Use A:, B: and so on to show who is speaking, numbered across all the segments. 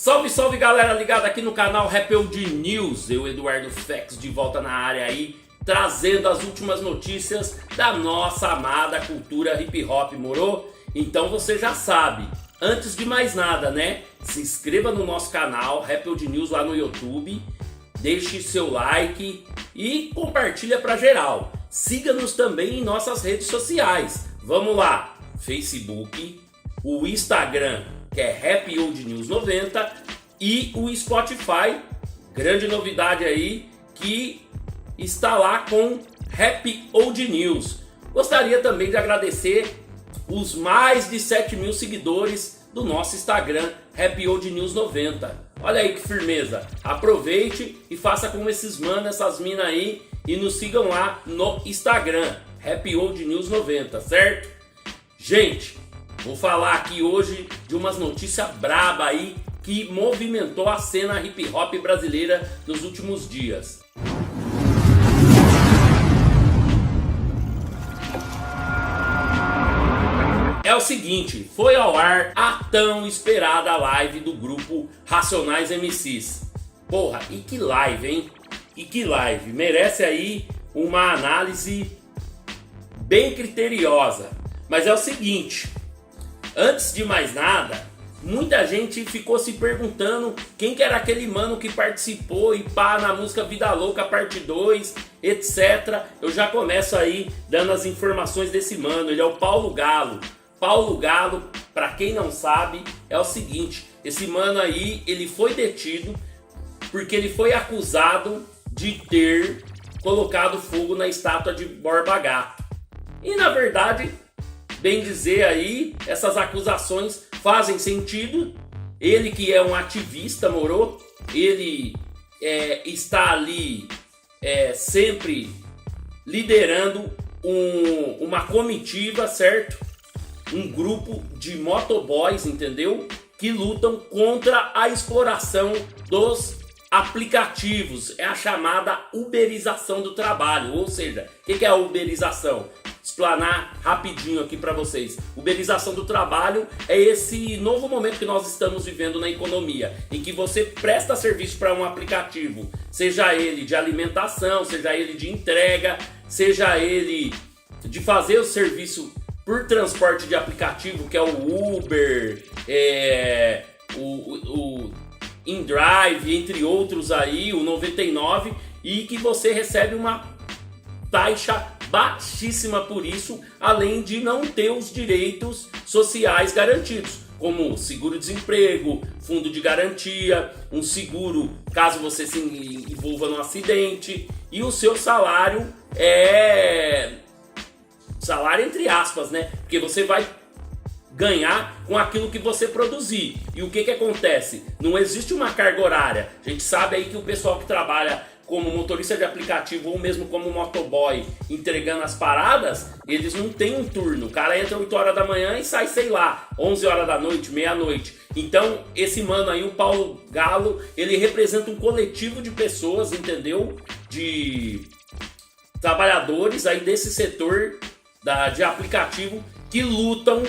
A: Salve, salve galera ligada aqui no canal Rebelde News. Eu, Eduardo Fex, de volta na área aí, trazendo as últimas notícias da nossa amada cultura hip hop, moro? Então você já sabe, antes de mais nada, né? Se inscreva no nosso canal Rebelde News lá no YouTube, deixe seu like e compartilha pra geral. Siga-nos também em nossas redes sociais. Vamos lá, Facebook, o Instagram, que é Rap Old News 90, e o Spotify, grande novidade aí, que está lá com Rap Old News. Gostaria também de agradecer os mais de 7.000 seguidores do nosso Instagram, Rap Old News 90. Olha aí que firmeza. Aproveite e faça como esses manos, essas minas aí, e nos sigam lá no Instagram, Rap Old News 90, certo? Gente, vou falar aqui hoje de umas notícias braba aí que movimentou a cena hip hop brasileira nos últimos dias. É o seguinte, foi ao ar a tão esperada live do grupo Racionais MCs. Porra, e que live, hein? E que live, merece aí uma análise bem criteriosa. Mas é o seguinte, antes de mais nada, muita gente ficou se perguntando quem que era aquele mano que participou e pá na música Vida Louca parte 2, etc. Eu já começo aí dando as informações desse mano, ele é o Paulo Galo. Paulo Galo, pra quem não sabe, é o seguinte, esse mano aí, ele foi detido porque ele foi acusado de ter colocado fogo na estátua de Borba Gato. E na verdade, bem dizer aí, essas acusações fazem sentido. Ele que é um ativista, moro? Ele está ali sempre liderando uma comitiva, certo? Um grupo de motoboys, entendeu? Que lutam contra a exploração dos aplicativos. É a chamada uberização do trabalho. Ou seja, o que é a uberização? Explanar rapidinho aqui para vocês. Uberização do trabalho é esse novo momento que nós estamos vivendo na economia, em que você presta serviço para um aplicativo, seja ele de alimentação, seja ele de entrega, seja ele de fazer o serviço por transporte de aplicativo, que é o Uber, o InDrive, entre outros aí, o 99, e que você recebe uma taxa baixíssima por isso, além de não ter os direitos sociais garantidos, como seguro-desemprego, fundo de garantia, um seguro caso você se envolva num acidente, e o seu salário salário entre aspas, né? Porque você vai ganhar com aquilo que você produzir. E o que acontece? Não existe uma carga horária. A gente sabe aí que o pessoal que trabalha como motorista de aplicativo ou mesmo como motoboy entregando as paradas, eles não têm um turno. O cara entra 8 horas da manhã e sai, sei lá, 11 horas da noite, meia-noite. Então, esse mano aí, o Paulo Galo, ele representa um coletivo de pessoas, entendeu? De trabalhadores aí desse setor de aplicativo que lutam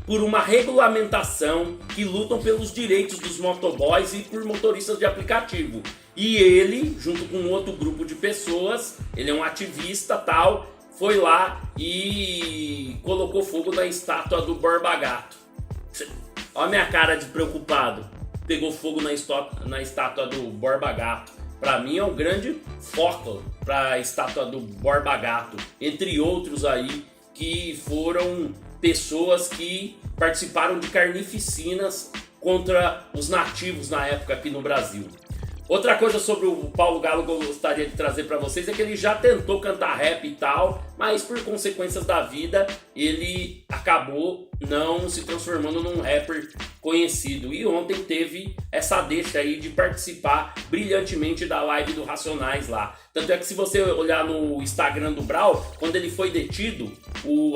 A: por uma regulamentação, que lutam pelos direitos dos motoboys e por motoristas de aplicativo. E ele, junto com outro grupo de pessoas, ele é um ativista tal, foi lá e colocou fogo na estátua do Borba Gato. Olha a minha cara de preocupado. Pegou fogo na estátua do Borba Gato. Para mim é um grande foco para a estátua do Borba Gato, entre outros aí que foram pessoas que participaram de carnificinas contra os nativos na época aqui no Brasil. Outra coisa sobre o Paulo Galo que eu gostaria de trazer para vocês é que ele já tentou cantar rap e tal, mas por consequências da vida ele acabou não se transformando num rapper conhecido. E ontem teve essa deixa aí de participar brilhantemente da live do Racionais lá. Tanto é que se você olhar no Instagram do Brau, quando ele foi detido,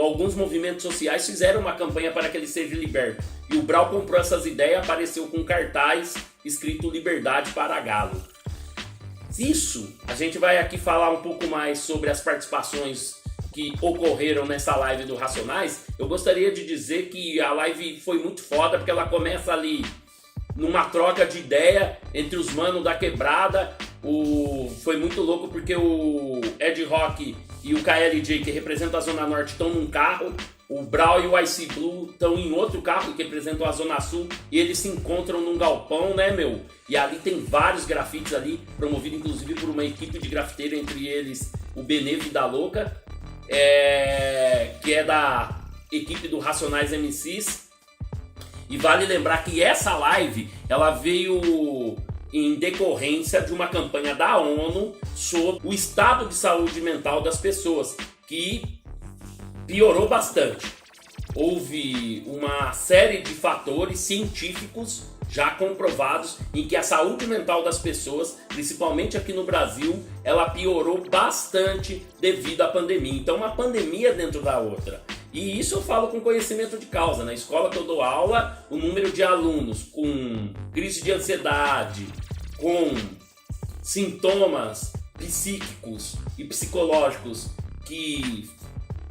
A: alguns movimentos sociais fizeram uma campanha para que ele seja liberto. E o Brau comprou essas ideias, apareceu com cartaz escrito Liberdade para Galo. Isso, a gente vai aqui falar um pouco mais sobre as participações que ocorreram nessa live do Racionais. Eu gostaria de dizer que a live foi muito foda, porque ela começa ali numa troca de ideia entre os manos da quebrada. Foi muito louco porque o Ed Rock e o KLJ, que representam a Zona Norte, estão num carro. O Brau e o Ice Blue estão em outro carro que representam a Zona Sul. E eles se encontram num galpão, né, meu? E ali tem vários grafites ali, promovido inclusive por uma equipe de grafiteiro, entre eles o Benê Vida Louca, que é da equipe do Racionais MCs. E vale lembrar que essa live, ela veio em decorrência de uma campanha da ONU sobre o estado de saúde mental das pessoas, que piorou bastante. Houve uma série de fatores científicos já comprovados em que a saúde mental das pessoas, principalmente aqui no Brasil, ela piorou bastante devido à pandemia. Então, uma pandemia dentro da outra. E isso eu falo com conhecimento de causa. Na escola que eu dou aula, o número de alunos com crise de ansiedade, com sintomas psíquicos e psicológicos que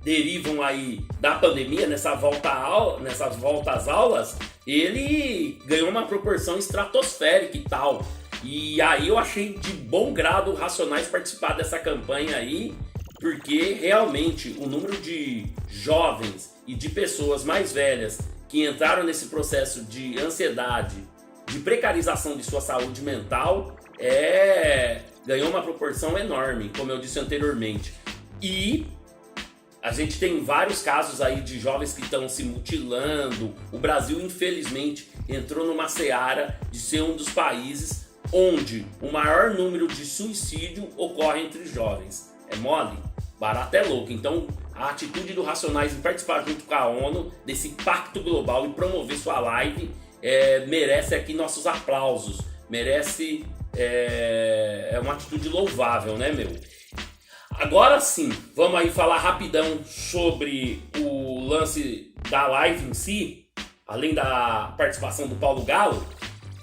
A: derivam aí da pandemia, nessas voltas às aulas, ele ganhou uma proporção estratosférica e tal. E aí eu achei de bom grado o Racionais participar dessa campanha aí, porque realmente o número de jovens e de pessoas mais velhas que entraram nesse processo de ansiedade, de precarização de sua saúde mental, ganhou uma proporção enorme, como eu disse anteriormente. E a gente tem vários casos aí de jovens que estão se mutilando. O Brasil, infelizmente, entrou numa seara de ser um dos países onde o maior número de suicídio ocorre entre jovens. É mole? Barato é louco. Então, a atitude do Racionais em participar junto com a ONU desse pacto global e promover sua live merece aqui nossos aplausos. Merece... é uma atitude louvável, né, meu? Agora sim, vamos aí falar rapidão sobre o lance da live em si. Além da participação do Paulo Galo,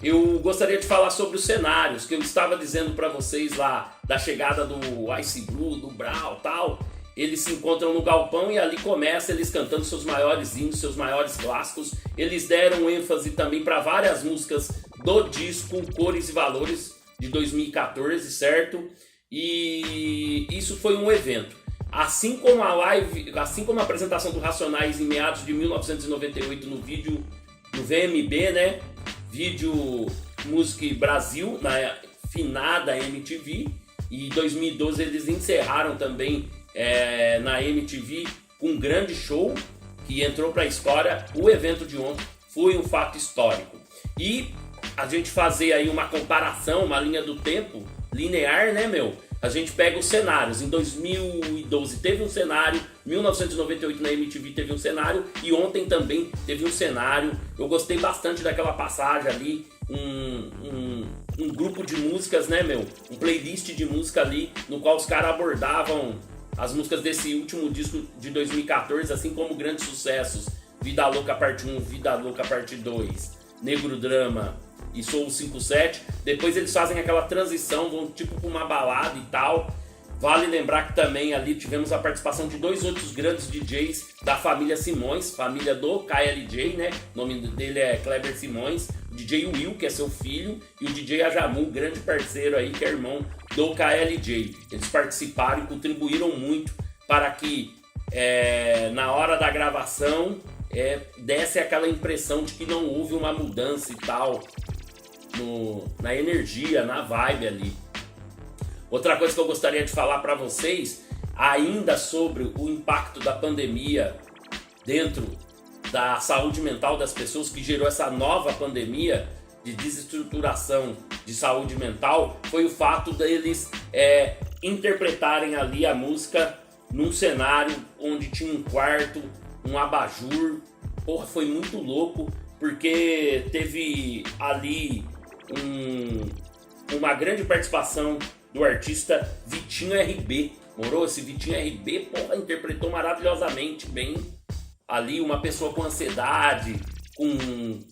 A: eu gostaria de falar sobre os cenários que eu estava dizendo para vocês lá, da chegada do Ice Blue, do Brau e tal. Eles se encontram no galpão e ali começa eles cantando seus maiores hinos, seus maiores clássicos. Eles deram ênfase também para várias músicas do disco Cores e Valores de 2014, certo? E isso foi um evento. Assim como a live, assim como a apresentação do Racionais em meados de 1998 no vídeo do VMB, né? Vídeo Music Brasil, na finada MTV. E em 2012 eles encerraram também na MTV com um grande show que entrou para a história. O evento de ontem foi um fato histórico. E a gente fazer aí uma comparação, uma linha do tempo linear, né, meu? A gente pega os cenários. Em 2012 teve um cenário, 1998 na MTV teve um cenário e ontem também teve um cenário. Eu gostei bastante daquela passagem ali, um grupo de músicas, né, meu? Um playlist de música ali, no qual os caras abordavam as músicas desse último disco de 2014, assim como grandes sucessos: Vida Louca Parte 1, Vida Louca Parte 2, Negro Drama e Soul 57. Depois eles fazem aquela transição, vão tipo pra uma balada e tal. Vale lembrar que também ali tivemos a participação de dois outros grandes DJs da família Simões, família do KLJ, né? O nome dele é Kleber Simões. O DJ Will, que é seu filho, e o DJ Ajamu, grande parceiro aí, que é irmão do KLJ. Eles participaram e contribuíram muito para que na hora da gravação desse aquela impressão de que não houve uma mudança e tal na energia, na vibe ali. Outra coisa que eu gostaria de falar para vocês, ainda sobre o impacto da pandemia dentro da saúde mental das pessoas, que gerou essa nova pandemia de desestruturação de saúde mental, foi o fato deles interpretarem ali a música num cenário onde tinha um quarto, um abajur. Porra, foi muito louco, porque teve ali uma grande participação do artista Vitinho RB. Morou? Esse Vitinho RB, porra, interpretou maravilhosamente bem ali, uma pessoa com ansiedade, com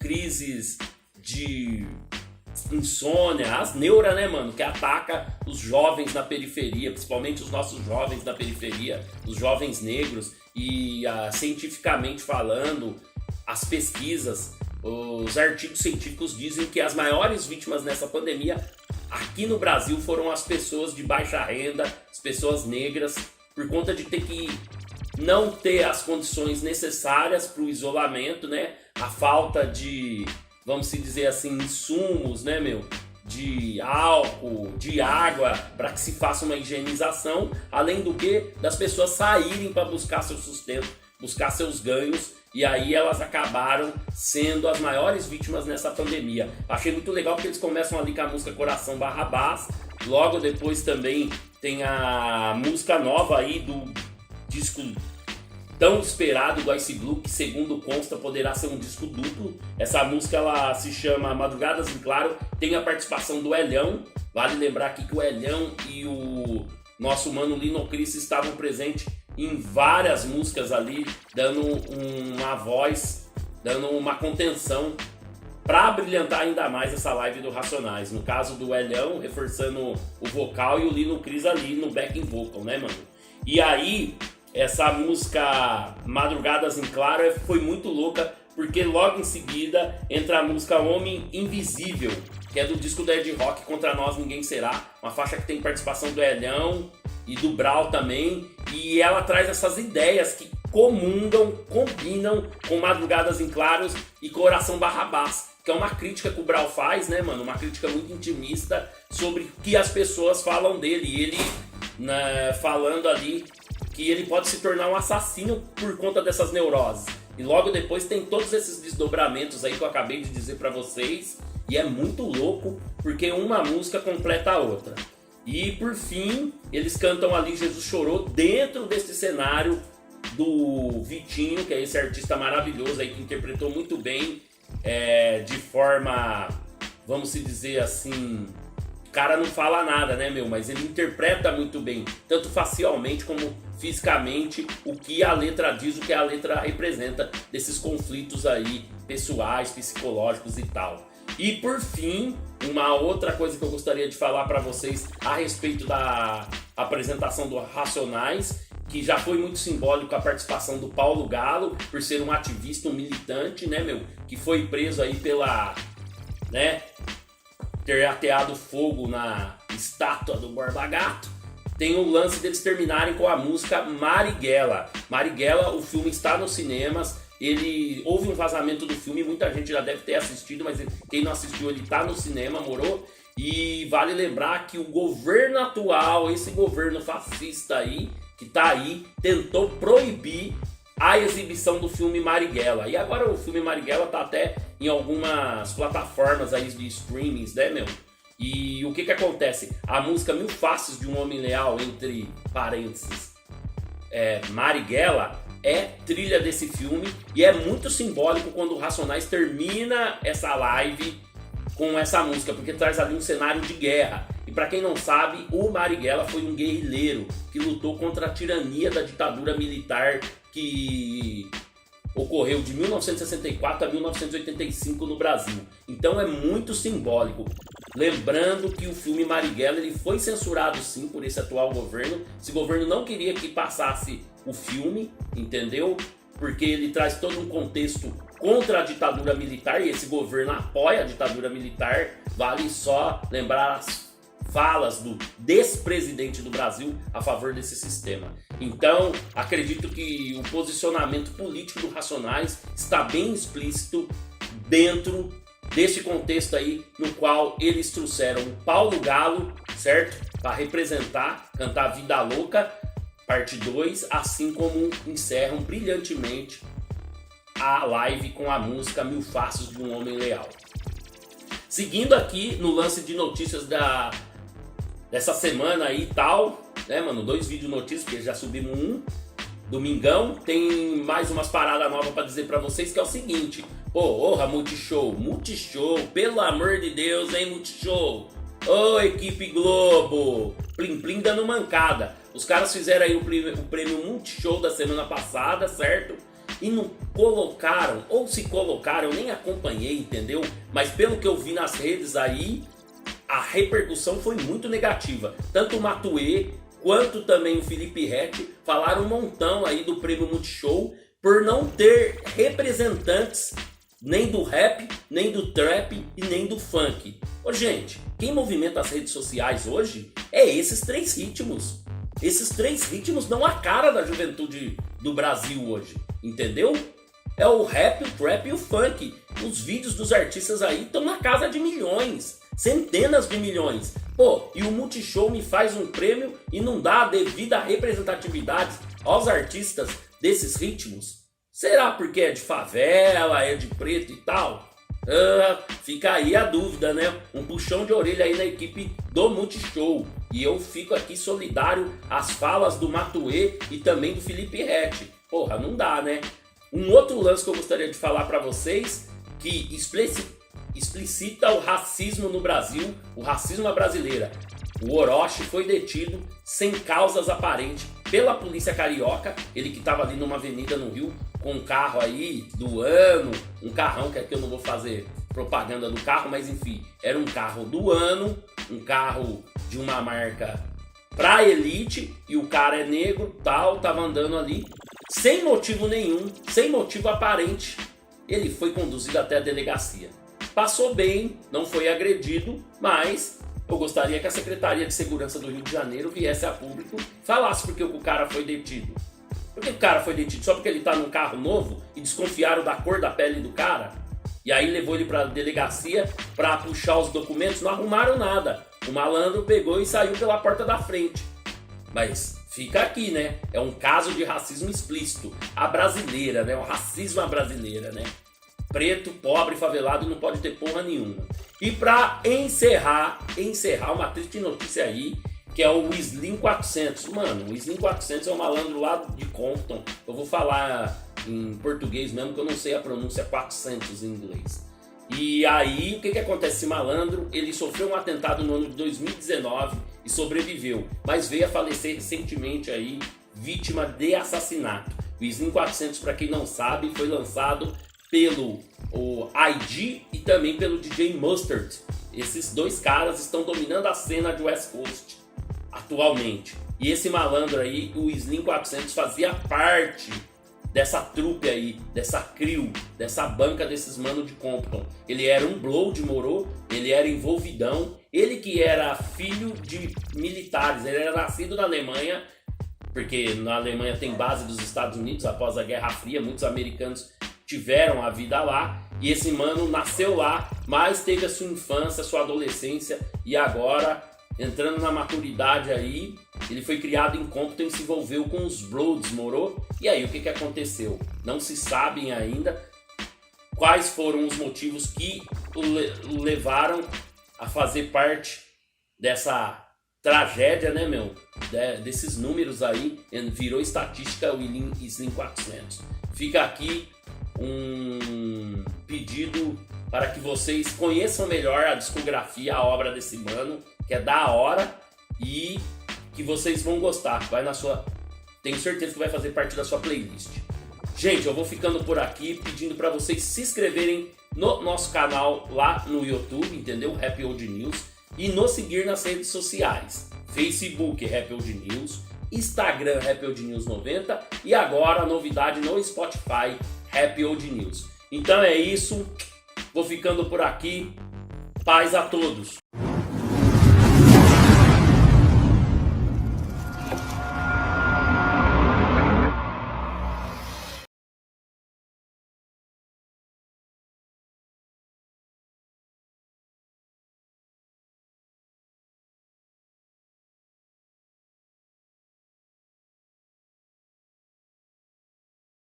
A: crises de insônia, as neuras, né, mano, que ataca os jovens na periferia, principalmente os nossos jovens da periferia, os jovens negros. E cientificamente falando, as pesquisas os artigos científicos dizem que as maiores vítimas nessa pandemia aqui no Brasil foram as pessoas de baixa renda, as pessoas negras, por conta de ter que não ter as condições necessárias para o isolamento, né? A falta de, vamos dizer assim, insumos, né, de álcool, de água, para que se faça uma higienização, além do que das pessoas saírem para buscar seu sustento, buscar seus ganhos, e aí elas acabaram sendo as maiores vítimas nessa pandemia. Achei muito legal porque eles começam ali com a música Coração Barrabás, logo depois também tem a música nova aí do disco tão esperado do Ice Blue, que segundo consta poderá ser um disco duplo. Essa música ela se chama Madrugadas em Claro, tem a participação do Elhão. Vale lembrar aqui que o Elhão e o nosso mano Lino Cris estavam presentes em várias músicas ali, dando uma voz, dando uma contenção para brilhantar ainda mais essa live do Racionais. No caso do Elhão, reforçando o vocal, e o Lino Cris ali no backing vocal, né, mano? E aí, essa música Madrugadas em Claro foi muito louca, porque logo em seguida entra a música Homem Invisível, que é do disco do Ed Rock, Contra Nós Ninguém Será, uma faixa que tem participação do Elhão e do Brau também, e ela traz essas ideias que comungam, combinam com Madrugadas em Claros e Coração Barrabás, que é uma crítica que o Brau faz, né, mano? Uma crítica muito intimista sobre o que as pessoas falam dele, e ele, né, falando ali que ele pode se tornar um assassino por conta dessas neuroses. E logo depois tem todos esses desdobramentos aí que eu acabei de dizer pra vocês, e é muito louco porque uma música completa a outra. E por fim, eles cantam ali Jesus Chorou dentro desse cenário do Vitinho, que é esse artista maravilhoso aí que interpretou muito bem, de forma, vamos dizer assim, o cara não fala nada, né, mas ele interpreta muito bem, tanto facialmente como fisicamente, o que a letra diz, o que a letra representa desses conflitos aí pessoais, psicológicos e tal. E por fim, uma outra coisa que eu gostaria de falar para vocês a respeito da apresentação do Racionais, que já foi muito simbólico a participação do Paulo Galo, por ser um ativista, um militante, né, que foi preso aí pela, né, ter ateado fogo na estátua do Borba Gato. Tem o lance deles terminarem com a música Marighella. Marighella, o filme está nos cinemas, houve um vazamento do filme, muita gente já deve ter assistido, mas quem não assistiu, ele está no cinema, morou. E vale lembrar que o governo atual, esse governo fascista aí, que tá aí, tentou proibir a exibição do filme Marighella. E agora o filme Marighella tá até em algumas plataformas aí de streamings, né, E o que acontece? A música Mil Faces de um Homem Leal, entre parênteses, Marighella, é trilha desse filme, e é muito simbólico quando o Racionais termina essa live com essa música, porque traz ali um cenário de guerra. E para quem não sabe, o Marighella foi um guerrilheiro que lutou contra a tirania da ditadura militar que ocorreu de 1964 a 1985 no Brasil. Então é muito simbólico. Lembrando que o filme Marighella ele foi censurado sim por esse atual governo. Esse governo não queria que passasse o filme, entendeu? Porque ele traz todo um contexto contra a ditadura militar, e esse governo apoia a ditadura militar. Vale só lembrar as falas do despresidente do Brasil a favor desse sistema. Então, acredito que o posicionamento político do Racionais está bem explícito dentro desse contexto aí, no qual eles trouxeram o Paulo Galo, certo? Para representar, cantar Vida Louca, parte 2, assim como encerram brilhantemente a live com a música Mil Faces de um Homem Leal. Seguindo aqui no lance de notícias dessa semana aí e tal, né, 2 vídeos notícias, porque já subimos um, domingão, tem mais umas paradas novas para dizer para vocês, que é o seguinte, porra, Multishow, pelo amor de Deus, hein, Multishow, ô equipe Globo, Plim Plim dando mancada, os caras fizeram aí o prêmio Multishow da semana passada, certo? E não colocaram, ou se colocaram, eu nem acompanhei, entendeu? Mas pelo que eu vi nas redes aí, a repercussão foi muito negativa. Tanto o Matuê quanto também o Felipe Rett falaram um montão aí do prêmio Multishow por não ter representantes nem do rap, nem do trap e nem do funk. Ô gente, quem movimenta as redes sociais hoje é esses três ritmos. Esses três ritmos dão a cara da juventude do Brasil hoje, entendeu? É o rap, o trap e o funk. Os vídeos dos artistas aí estão na casa de milhões, centenas de milhões. Pô, e o Multishow me faz um prêmio e não dá a devida representatividade aos artistas desses ritmos? Será porque é de favela, é de preto e tal? Fica aí a dúvida, né? Um puxão de orelha aí na equipe do Multishow. E eu fico aqui solidário às falas do Matuê e também do Felipe Ret. Porra, não dá, né? Um outro lance que eu gostaria de falar para vocês, que explicita o racismo no Brasil, o racismo à brasileira. O Orochi foi detido sem causas aparentes pela polícia carioca, ele que estava ali numa avenida no Rio com um carro aí do ano, um carrão que aqui eu não vou fazer propaganda do carro, mas enfim, era um carro do ano, um carro de uma marca pra elite, e o cara é negro, tal, tava andando ali sem motivo nenhum, sem motivo aparente. Ele foi conduzido até a delegacia. Passou bem, não foi agredido, mas eu gostaria que a Secretaria de Segurança do Rio de Janeiro viesse a público e falasse porque o cara foi detido. Por que o cara foi detido? Só porque ele tá num carro novo e desconfiaram da cor da pele do cara? E aí levou ele pra delegacia pra puxar os documentos, não arrumaram nada. O malandro pegou e saiu pela porta da frente. Mas fica aqui, né? É um caso de racismo explícito. A brasileira, né? O racismo à brasileira, né? Preto, pobre, favelado não pode ter porra nenhuma. E pra encerrar uma triste notícia aí, que é o Slim 400. Mano, o Slim 400 é um malandro lá de Compton. Eu vou falar em português mesmo, que eu não sei a pronúncia 400 em inglês. E aí, o que acontece? Esse malandro, ele sofreu um atentado no ano de 2019 e sobreviveu, mas veio a falecer recentemente aí, vítima de assassinato. O Slim 400, para quem não sabe, foi lançado pelo ID e também pelo DJ Mustard. Esses dois caras estão dominando a cena de West Coast atualmente. E esse malandro aí, o Slim 400, fazia parte dessa trupe aí, dessa crew, dessa banca desses manos de Compton. Ele era um blow de Morô, ele era envolvidão, ele que era filho de militares, ele era nascido na Alemanha, porque na Alemanha tem base dos Estados Unidos após a Guerra Fria, muitos americanos tiveram a vida lá, e esse mano nasceu lá, mas teve a sua infância, a sua adolescência, e agora, entrando na maturidade aí, ele foi criado em Compton e se envolveu com os Bloods, morou? E aí, o que aconteceu? Não se sabem ainda quais foram os motivos que o levaram a fazer parte dessa tragédia, né, meu? Desses números aí, virou estatística o Slim 400. Fica aqui um pedido para que vocês conheçam melhor a discografia, a obra desse mano, que é da hora e que vocês vão gostar. Vai na sua... Tenho certeza que vai fazer parte da sua playlist. Gente, eu vou ficando por aqui pedindo para vocês se inscreverem no nosso canal lá no YouTube, entendeu? Rap Old News. E nos seguir nas redes sociais. Facebook Rap Old News, Instagram Rap Old News 90 e agora a novidade no Spotify Rap Old News. Então é isso. Vou ficando por aqui. Paz a todos.